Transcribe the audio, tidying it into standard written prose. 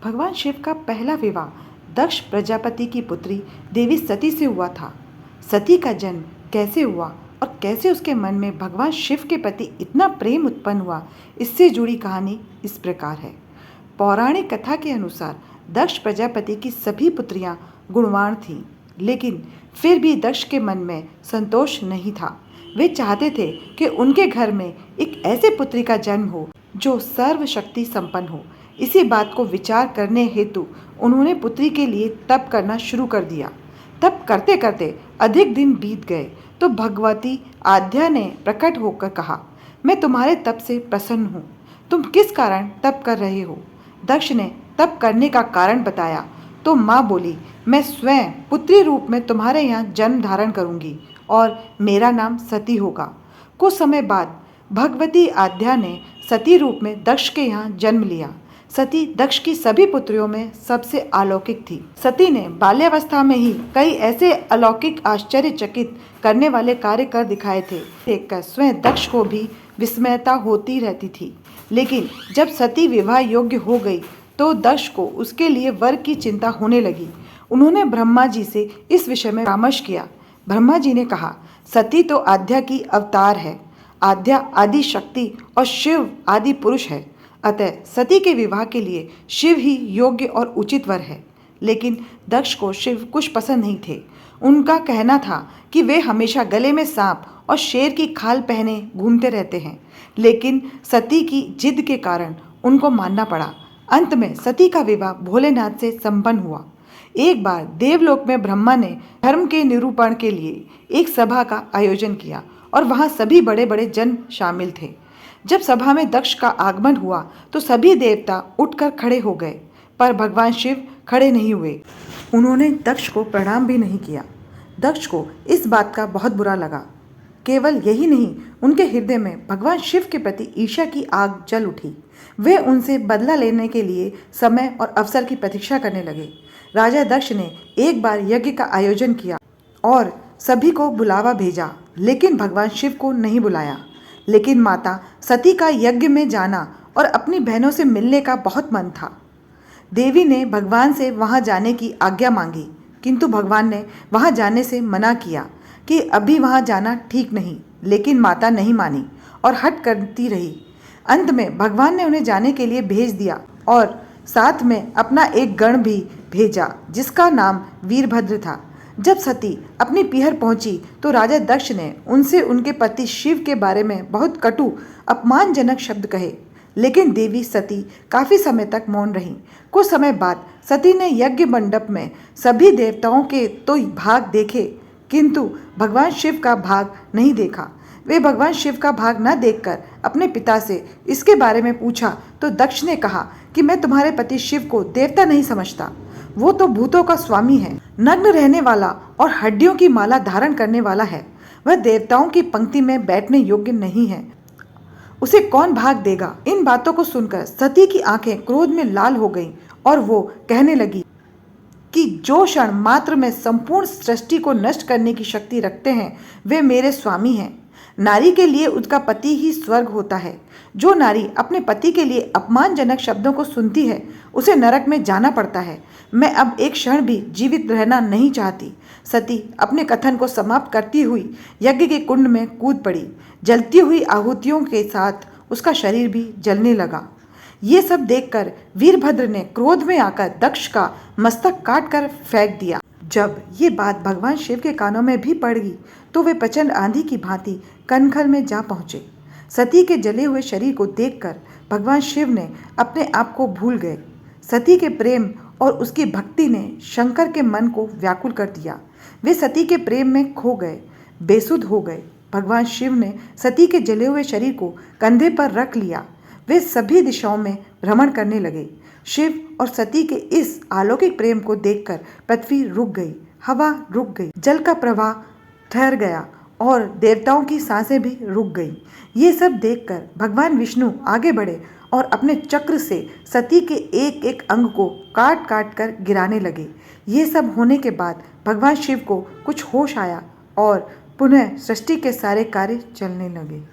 भगवान शिव का पहला विवाह दक्ष प्रजापति की पुत्री देवी सती से हुआ था। सती का जन्म कैसे हुआ और कैसे उसके मन में भगवान शिव के प्रति इतना प्रेम उत्पन्न हुआ, इससे जुड़ी कहानी इस प्रकार है। पौराणिक कथा के अनुसार दक्ष प्रजापति की सभी पुत्रियां गुणवान थीं, लेकिन फिर भी दक्ष के मन में संतोष नहीं था। वे चाहते थे कि उनके घर में एक ऐसे पुत्री का जन्म हो जो सर्वशक्ति संपन्न हो। इसी बात को विचार करने हेतु उन्होंने पुत्री के लिए तप करना शुरू कर दिया। तप करते करते अधिक दिन बीत गए तो भगवती आद्या ने प्रकट होकर कहा, मैं तुम्हारे तप से प्रसन्न हूँ। तुम किस कारण तप कर रहे हो? दक्ष ने तप करने का कारण बताया तो माँ बोली, मैं स्वयं पुत्री रूप में तुम्हारे यहाँ जन्म धारण करूँगी और मेरा नाम सती होगा। कुछ समय बाद भगवती आद्या ने सती रूप में दक्ष के यहाँ जन्म लिया। सती दक्ष की सभी पुत्रियों में सबसे अलौकिक थी। सती ने बाल्यावस्था में ही कई ऐसे अलौकिक आश्चर्यचकित करने वाले कार्य कर दिखाए थे, देखकर स्वयं दक्ष को भी विस्मयता होती रहती थी। लेकिन जब सती विवाह योग्य हो गई तो दक्ष को उसके लिए वर की चिंता होने लगी। उन्होंने ब्रह्मा जी से इस विषय में परामर्श किया। ब्रह्मा जी ने कहा, सती तो आद्या की अवतार है। आद्या आदि शक्ति और शिव आदि पुरुष है, अतः सती के विवाह के लिए शिव ही योग्य और उचित वर है। लेकिन दक्ष को शिव कुछ पसंद नहीं थे। उनका कहना था कि वे हमेशा गले में सांप और शेर की खाल पहने घूमते रहते हैं, लेकिन सती की जिद के कारण उनको मानना पड़ा। अंत में सती का विवाह भोलेनाथ से संपन्न हुआ। एक बार देवलोक में ब्रह्मा ने धर्म के निरूपण के लिए एक सभा का आयोजन किया और वहाँ सभी बड़े बड़े जन शामिल थे। जब सभा में दक्ष का आगमन हुआ तो सभी देवता उठकर खड़े हो गए, पर भगवान शिव खड़े नहीं हुए। उन्होंने दक्ष को प्रणाम भी नहीं किया। दक्ष को इस बात का बहुत बुरा लगा। केवल यही नहीं, उनके हृदय में भगवान शिव के प्रति ईर्ष्या की आग जल उठी। वे उनसे बदला लेने के लिए समय और अवसर की प्रतीक्षा करने लगे। राजा दक्ष ने एक बार यज्ञ का आयोजन किया और सभी को बुलावा भेजा, लेकिन भगवान शिव को नहीं बुलाया। लेकिन माता सती का यज्ञ में जाना और अपनी बहनों से मिलने का बहुत मन था। देवी ने भगवान से वहां जाने की आज्ञा मांगी, किंतु भगवान ने वहां जाने से मना किया कि अभी वहां जाना ठीक नहीं। लेकिन माता नहीं मानी और हट करती रही। अंत में भगवान ने उन्हें जाने के लिए भेज दिया और साथ में अपना एक गण भी भेजा जिसका नाम वीरभद्र था। जब सती अपनी पीहर पहुंची तो राजा दक्ष ने उनसे उनके पति शिव के बारे में बहुत कटु अपमानजनक शब्द कहे, लेकिन देवी सती काफ़ी समय तक मौन रहीं। कुछ समय बाद सती ने यज्ञ मंडप में सभी देवताओं के तो भाग देखे, किंतु भगवान शिव का भाग नहीं देखा। वे भगवान शिव का भाग न देखकर अपने पिता से इसके बारे में पूछा तो दक्ष ने कहा कि मैं तुम्हारे पति शिव को देवता नहीं समझता। वो तो भूतों का स्वामी है, नग्न रहने वाला और हड्डियों की माला धारण करने वाला है। वह देवताओं की पंक्ति में बैठने योग्य नहीं है। उसे कौन भाग देगा? इन बातों को सुनकर सती की आंखें क्रोध में लाल हो गईं और वो कहने लगी कि जो क्षण मात्र में संपूर्ण सृष्टि को नष्ट करने की शक्ति रखते हैं वे मेरे स्वामी हैं। नारी के लिए उसका पति ही स्वर्ग होता है। जो नारी अपने पति के लिए अपमानजनक शब्दों को सुनती है उसे नरक में जाना पड़ता है। मैं अब एक क्षण भी जीवित रहना नहीं चाहती। सती अपने कथन को समाप्त करती हुई यज्ञ के कुंड में कूद पड़ी। जलती हुई आहुतियों के साथ उसका शरीर भी जलने लगा। ये सब देखकर वीरभद्र ने क्रोध में आकर दक्ष का मस्तक काट कर फेंक दिया। जब ये बात भगवान शिव के कानों में भी पड़ गई तो वे प्रचंड आंधी की भांति कनखल में जा पहुँचे। सती के जले हुए शरीर को देखकर भगवान शिव ने अपने आप को भूल गए। सती के प्रेम और उसकी भक्ति ने शंकर के मन को व्याकुल कर दिया। वे सती के प्रेम में खो गए, बेसुध हो गए। भगवान शिव ने सती के जले हुए शरीर को कंधे पर रख लिया। वे सभी दिशाओं में भ्रमण करने लगे। शिव और सती के इस अलौकिक प्रेम को देखकर पृथ्वी रुक गई, हवा रुक गई, जल का प्रवाह ठहर गया और देवताओं की सांसें भी रुक गईं। ये सब देखकर भगवान विष्णु आगे बढ़े और अपने चक्र से सती के एक एक अंग को काट काट कर गिराने लगे। ये सब होने के बाद भगवान शिव को कुछ होश आया और पुनः सृष्टि के सारे कार्य चलने लगे।